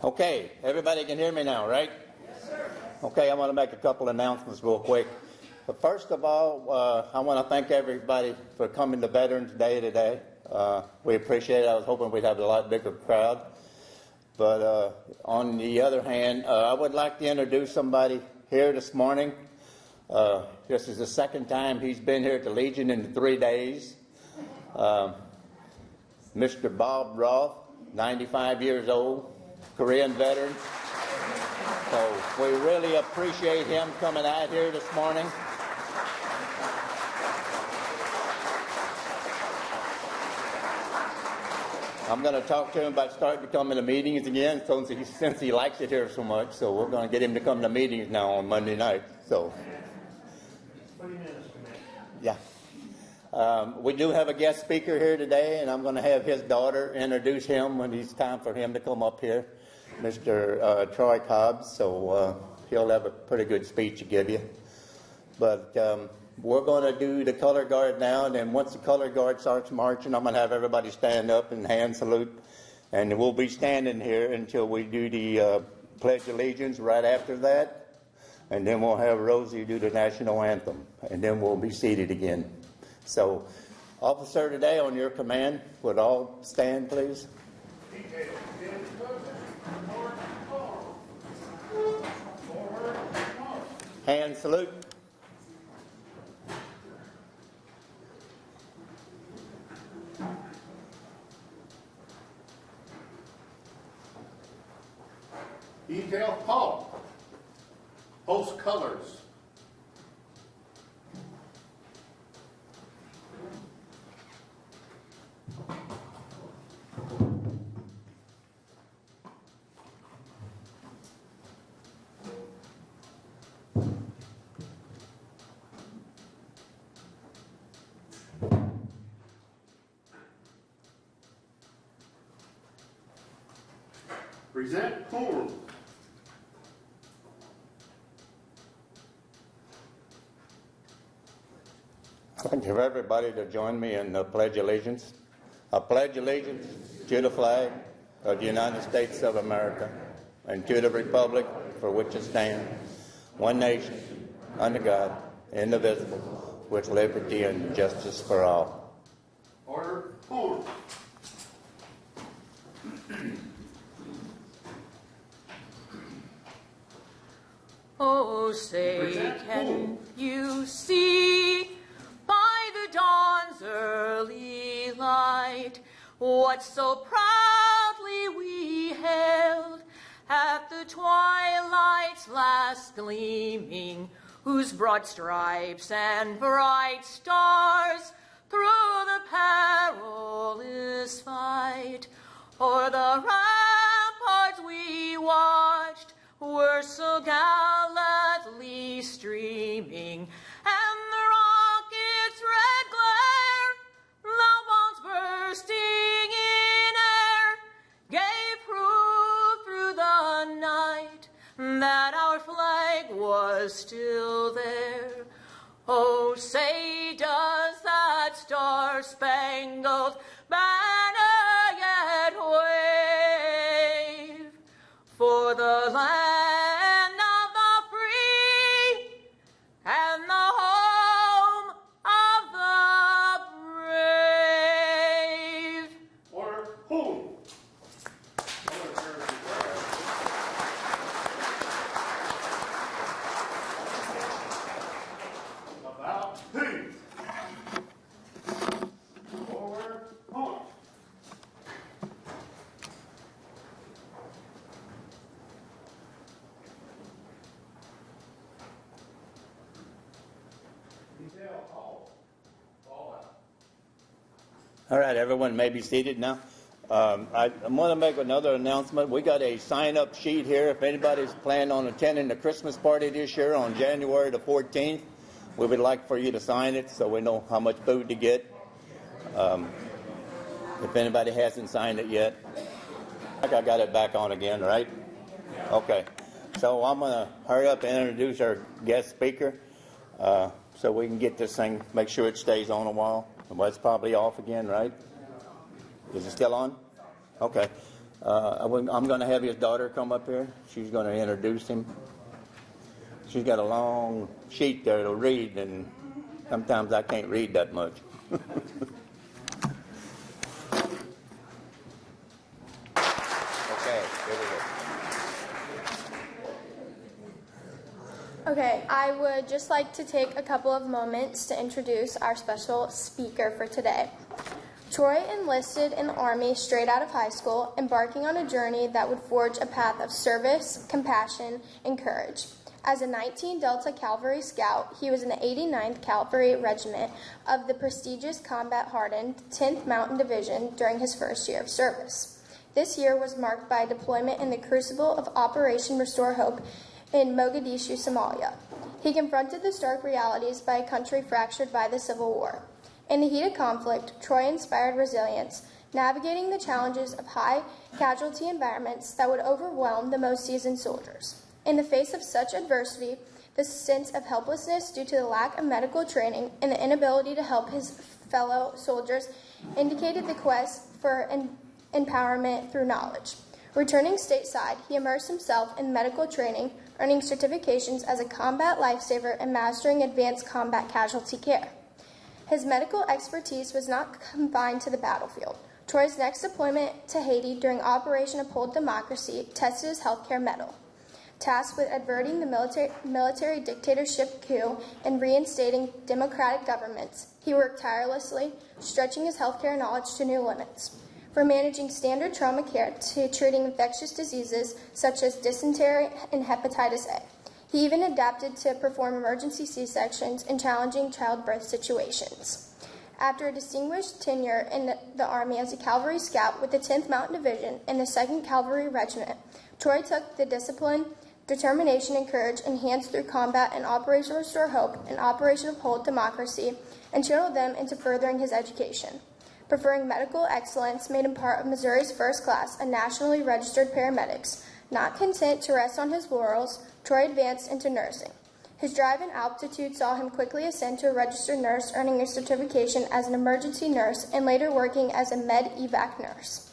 Okay, everybody can hear me now, right? Yes, sir. Okay, I want to make a couple announcements real quick. But first of all, I want to thank everybody for coming to Veterans Day today. We appreciate it. I was hoping we'd have a lot bigger crowd. But on the other hand, I would like to introduce somebody here this morning. This is the second time he's been here at the Legion in 3 days. Mr. Bob Roth, 95 years old, Korean veteran. So we really appreciate him coming out here this morning. I'm going to talk to him about starting to come to meetings again since he likes it here so much. So we're going to get him to come to meetings now on Monday night. So, 20 minutes to make. Yeah. We do have a guest speaker here today, and I'm going to have his daughter introduce him when it's time for him to come up here, Mr. Troy Cobbs. So he'll have a pretty good speech to give you. But we're going to do the color guard now, and then once the color guard starts marching, I'm going to have everybody stand up and hand salute. And we'll be standing here until we do the Pledge of Allegiance right after that. And then we'll have Rosie do the national anthem, and then we'll be seated again. So, officer, today on your command, would all stand, please? Hand salute. Detail halt. Post colors. Present form. I'd like for everybody to join me in the Pledge of Allegiance. I pledge allegiance to the flag of the United States of America and to the republic for which it stands, one nation, under God, indivisible, with liberty and justice for all. Order, form. Oh, say, can you see by the dawn's early light what so proudly we hailed at the twilight's last gleaming, whose broad stripes and bright stars through the perilous fight o'er the ramparts we watched were so gallantly streaming, and the rocket's red glare, the bombs bursting in air, gave proof through the night that our flag was still there. Oh, say does that star-spangled banner yet wave for the land of the free and the home of the brave? Order, hold. About peace. Forward, march. Detail halt. Fall out. All right, everyone may be seated now. I want to make another announcement. We got a sign-up sheet here. If anybody's planning on attending the Christmas party this year on January the 14th, we would like for you to sign it so we know how much food to get. If anybody hasn't signed it yet. I think I got it back on again, right? Okay. So I'm going to hurry up and introduce our guest speaker so we can get this thing, make sure it stays on a while. Well, it's probably off again, right? Is it still on? Okay. I'm going to have his daughter come up here. She's going to introduce him. She's got a long sheet there to read, and sometimes I can't read that much. Okay, here we go. Okay, I would just like to take a couple of moments to introduce our special speaker for today. Troy enlisted in the Army straight out of high school, embarking on a journey that would forge a path of service, compassion, and courage. As a 19 Delta Cavalry Scout, he was in the 89th Cavalry Regiment of the prestigious combat-hardened 10th Mountain Division during his first year of service. This year was marked by a deployment in the crucible of Operation Restore Hope in Mogadishu, Somalia. He confronted the stark realities by a country fractured by the Civil War. In the heat of conflict, Troy inspired resilience, navigating the challenges of high casualty environments that would overwhelm the most seasoned soldiers. In the face of such adversity, the sense of helplessness due to the lack of medical training and the inability to help his fellow soldiers indicated the quest for empowerment through knowledge. Returning stateside, he immersed himself in medical training, earning certifications as a combat lifesaver and mastering advanced combat casualty care. His medical expertise was not confined to the battlefield. Troy's next deployment to Haiti during Operation Uphold Democracy tested his healthcare mettle. Tasked with averting the military dictatorship coup and reinstating democratic governments, he worked tirelessly, stretching his healthcare knowledge to new limits. From managing standard trauma care to treating infectious diseases such as dysentery and hepatitis A. He even adapted to perform emergency C-sections in challenging childbirth situations. After a distinguished tenure in the Army as a Cavalry Scout with the 10th Mountain Division and the 2nd Cavalry Regiment, Troy took the discipline, determination, and courage enhanced through combat in Operation Restore Hope and Operation Uphold Democracy and channeled them into furthering his education. Preferring medical excellence made him part of Missouri's first class of nationally registered paramedics. Not content to rest on his laurels, Troy advanced into nursing. His drive and aptitude saw him quickly ascend to a registered nurse, earning a certification as an emergency nurse and later working as a med-evac nurse.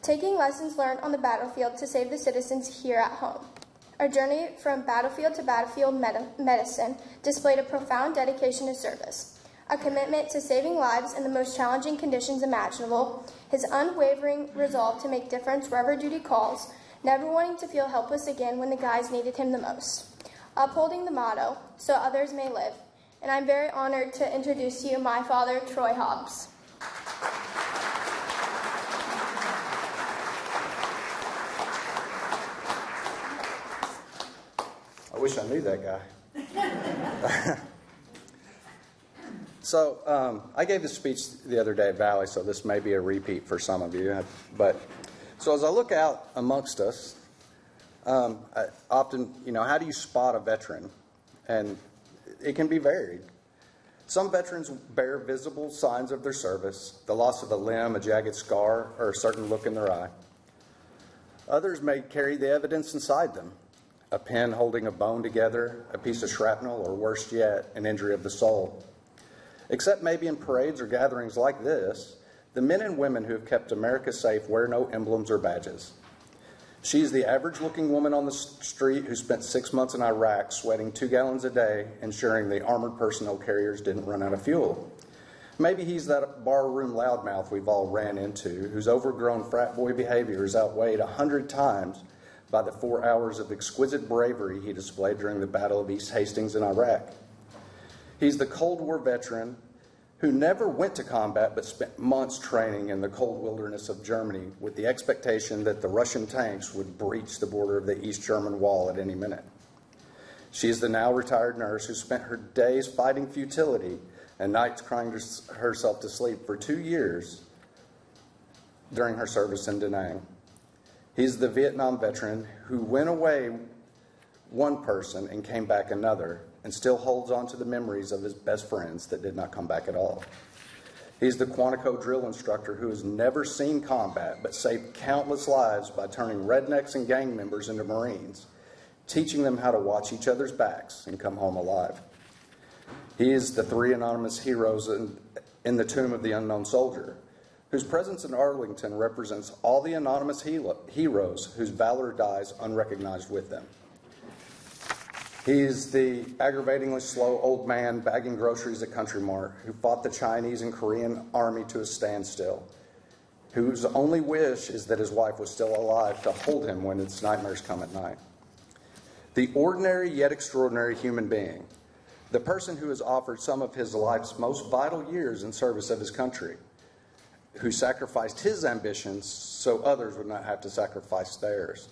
Taking lessons learned on the battlefield to save the citizens here at home. Our journey from battlefield to battlefield medicine displayed a profound dedication to service, a commitment to saving lives in the most challenging conditions imaginable, his unwavering resolve to make difference wherever duty calls, never wanting to feel helpless again when the guys needed him the most, upholding the motto, so others may live. And I'm very honored to introduce to you my father, Troy Hobbs. I wish I knew that guy. So I gave this speech the other day at Valley, so this may be a repeat for some of you. So as I look out amongst us, I often, how do you spot a veteran? And it can be varied. Some veterans bear visible signs of their service, the loss of a limb, a jagged scar, or a certain look in their eye. Others may carry the evidence inside them. A pin holding a bone together, a piece of shrapnel, or worse yet, an injury of the soul. Except maybe in parades or gatherings like this, the men and women who have kept America safe wear no emblems or badges. She's the average-looking woman on the street who spent 6 months in Iraq sweating 2 gallons a day, ensuring the armored personnel carriers didn't run out of fuel. Maybe he's that barroom loudmouth we've all ran into, whose overgrown frat boy behavior is outweighed 100 times by the 4 hours of exquisite bravery he displayed during the Battle of East Hastings in Iraq. He's the Cold War veteran who never went to combat but spent months training in the cold wilderness of Germany with the expectation that the Russian tanks would breach the border of the East German wall at any minute. She is the now retired nurse who spent her days fighting futility and nights crying herself to sleep for 2 years during her service in Da Nang. He's the Vietnam veteran who went away one person and came back another, and still holds on to the memories of his best friends that did not come back at all. He's the Quantico drill instructor who has never seen combat but saved countless lives by turning rednecks and gang members into Marines, teaching them how to watch each other's backs and come home alive. He is the 3 anonymous heroes in the Tomb of the Unknown Soldier, whose presence in Arlington represents all the anonymous heroes whose valor dies unrecognized with them. He's the aggravatingly slow old man bagging groceries at Country Mart who fought the Chinese and Korean army to a standstill, whose only wish is that his wife was still alive to hold him when its nightmares come at night. The ordinary yet extraordinary human being, the person who has offered some of his life's most vital years in service of his country, who sacrificed his ambitions so others would not have to sacrifice theirs.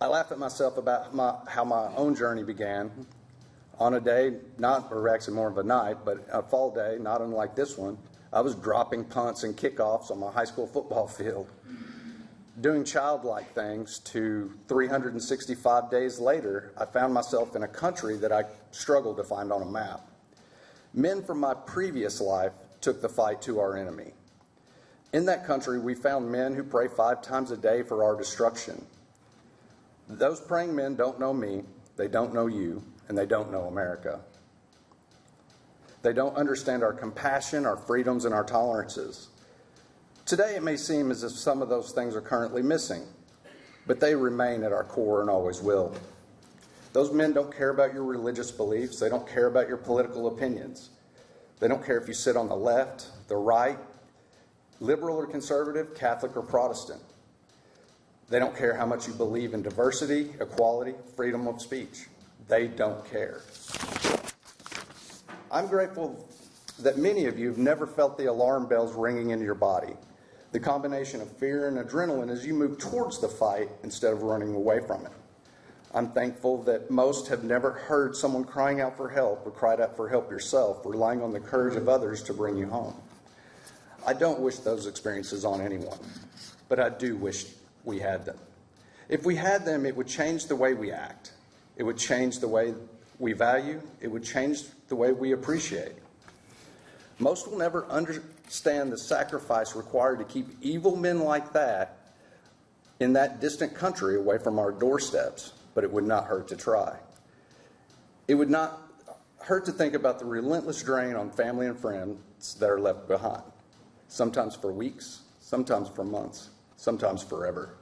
I laugh at myself about how my own journey began on a day, or actually more of a night, but a fall day, not unlike this one. I was dropping punts and kickoffs on my high school football field, doing childlike things to 365 days later, I found myself in a country that I struggled to find on a map. Men from my previous life took the fight to our enemy. In that country, we found men who pray 5 times a day for our destruction. Those praying men don't know me, they don't know you, and they don't know America. They don't understand our compassion, our freedoms, and our tolerances. Today, it may seem as if some of those things are currently missing, but they remain at our core and always will. Those men don't care about your religious beliefs. They don't care about your political opinions. They don't care if you sit on the left, the right, liberal or conservative, Catholic or Protestant. They don't care how much you believe in diversity, equality, freedom of speech. They don't care. I'm grateful that many of you have never felt the alarm bells ringing in your body, the combination of fear and adrenaline as you move towards the fight instead of running away from it. I'm thankful that most have never heard someone crying out for help or cried out for help yourself, relying on the courage of others to bring you home. I don't wish those experiences on anyone, but I do wish we had them. If we had them, it would change the way we act. It would change the way we value. It would change the way we appreciate. Most will never understand the sacrifice required to keep evil men like that in that distant country away from our doorsteps, but it would not hurt to try. It would not hurt to think about the relentless drain on family and friends that are left behind, sometimes for weeks, sometimes for months, sometimes forever.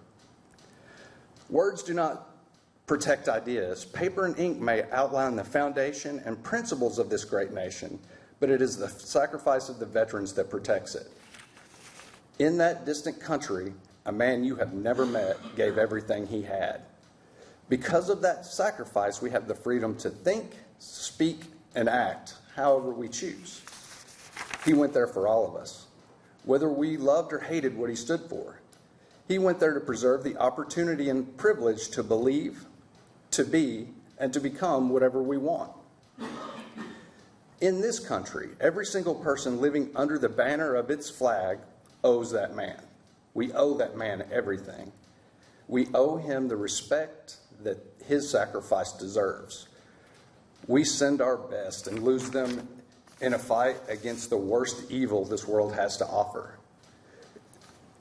Words do not protect ideas. Paper and ink may outline the foundation and principles of this great nation, but it is the sacrifice of the veterans that protects it. In that distant country, a man you have never met gave everything he had. Because of that sacrifice, we have the freedom to think, speak, and act however we choose. He went there for all of us, whether we loved or hated what he stood for. He went there to preserve the opportunity and privilege to believe, to be, and to become whatever we want. In this country, every single person living under the banner of its flag owes that man. We owe that man everything. We owe him the respect that his sacrifice deserves. We send our best and lose them in a fight against the worst evil this world has to offer.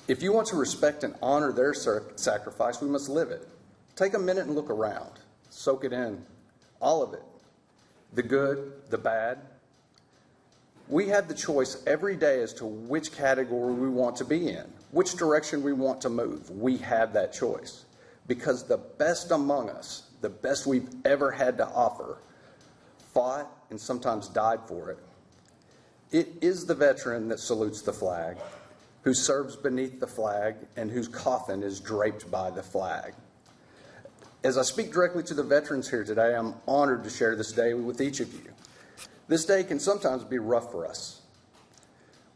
If you want to respect and honor their sacrifice, we must live it. Take a minute and look around. Soak it in. All of it. The good, the bad. We have the choice every day as to which category we want to be in, which direction we want to move. We have that choice. Because the best among us, the best we've ever had to offer, fought and sometimes died for it. It is the veteran that salutes the flag, who serves beneath the flag, and whose coffin is draped by the flag. As I speak directly to the veterans here today, I'm honored to share this day with each of you. This day can sometimes be rough for us.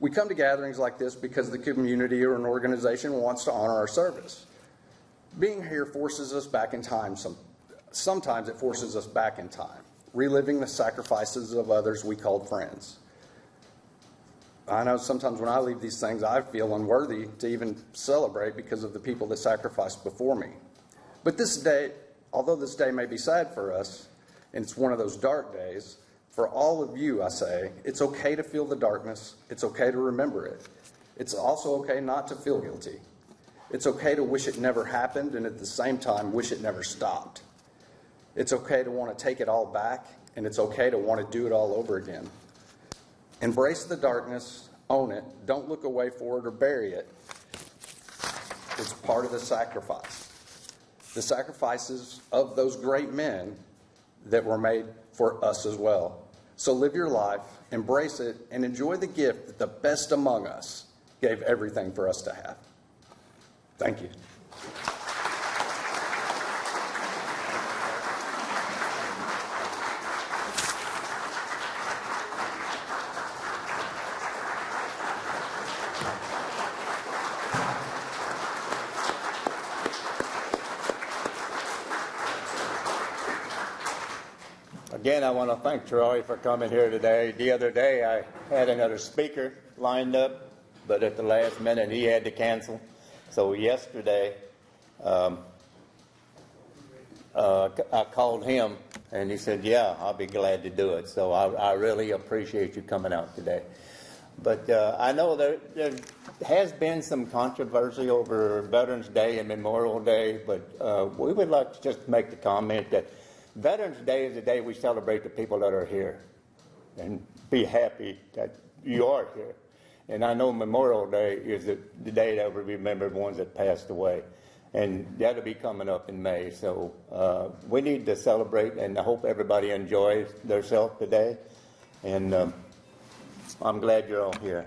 We come to gatherings like this because the community or an organization wants to honor our service. Being here forces us back in time. Sometimes it forces us back in time, reliving the sacrifices of others we called friends. I know sometimes when I leave these things, I feel unworthy to even celebrate because of the people that sacrificed before me. But this day, although this day may be sad for us, and it's one of those dark days, for all of you, I say, it's okay to feel the darkness. It's okay to remember it. It's also okay not to feel guilty. It's okay to wish it never happened and at the same time wish it never stopped. It's okay to want to take it all back, and it's okay to want to do it all over again. Embrace the darkness, Own it. Don't look away for it or bury it. It's part of the sacrifice. The sacrifices of those great men that were made for us as well. So live your life, embrace it, and enjoy the gift that the best among us gave everything for us to have. Thank you. Again, I want to thank Troy for coming here today. The other day, I had another speaker lined up, but at the last minute, he had to cancel. So yesterday, I called him, and he said, yeah, I'll be glad to do it. So I really appreciate you coming out today. But I know there has been some controversy over Veterans Day and Memorial Day, but we would like to just make the comment that Veterans Day is the day we celebrate the people that are here and be happy that you are here. And I know Memorial Day is the day that we remember the ones that passed away. And that'll be coming up in May. So we need to celebrate, and I hope everybody enjoys themselves today. And I'm glad you're all here.